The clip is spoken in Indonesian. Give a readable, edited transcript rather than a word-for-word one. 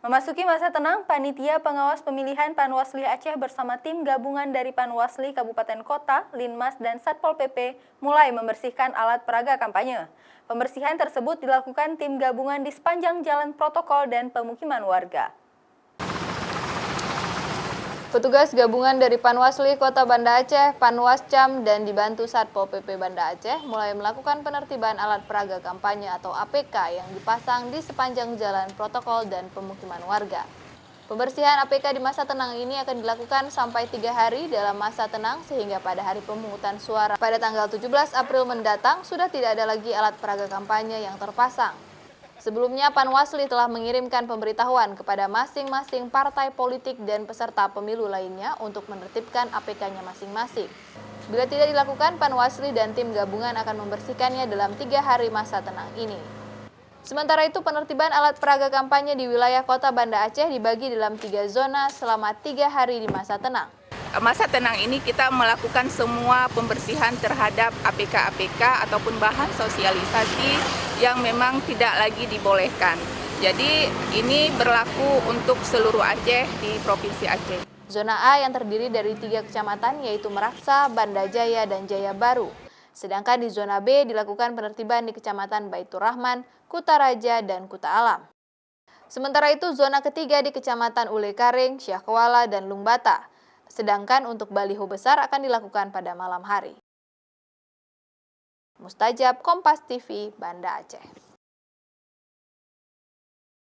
Memasuki masa tenang, Panitia Pengawas Pemilihan Panwasli Aceh bersama tim gabungan dari Panwasli Kabupaten Kota, Linmas, dan Satpol PP mulai membersihkan alat peraga kampanye. Pembersihan tersebut dilakukan tim gabungan di sepanjang jalan protokol dan pemukiman warga. Petugas gabungan dari Panwasli Kota Banda Aceh, Panwascam, dan dibantu Satpol PP Banda Aceh mulai melakukan penertiban alat peraga kampanye atau APK yang dipasang di sepanjang jalan protokol dan pemukiman warga. Pembersihan APK di masa tenang ini akan dilakukan sampai 3 hari dalam masa tenang sehingga pada hari pemungutan suara pada tanggal 17 April mendatang sudah tidak ada lagi alat peraga kampanye yang terpasang. Sebelumnya, Panwasli telah mengirimkan pemberitahuan kepada masing-masing partai politik dan peserta pemilu lainnya untuk menertibkan APK-nya masing-masing. Bila tidak dilakukan, Panwasli dan tim gabungan akan membersihkannya dalam 3 hari masa tenang ini. Sementara itu, penertiban alat peraga kampanye di wilayah Kota Banda Aceh dibagi dalam 3 zona selama 3 hari di masa tenang. Masa tenang ini kita melakukan semua pembersihan terhadap APK-APK ataupun bahan sosialisasi yang memang tidak lagi dibolehkan. Jadi ini berlaku untuk seluruh Aceh di Provinsi Aceh. Zona A yang terdiri dari 3 kecamatan yaitu Meraksa, Banda Jaya, dan Jaya Baru. Sedangkan di zona B dilakukan penertiban di Kecamatan Baitur Rahman, Kuta Raja, dan Kuta Alam. Sementara itu zona ketiga di Kecamatan Ule Karing, Syahkuala, dan Lumbata. Sedangkan untuk baliho besar akan dilakukan pada malam hari. Mustajab, Kompas TV, Banda Aceh.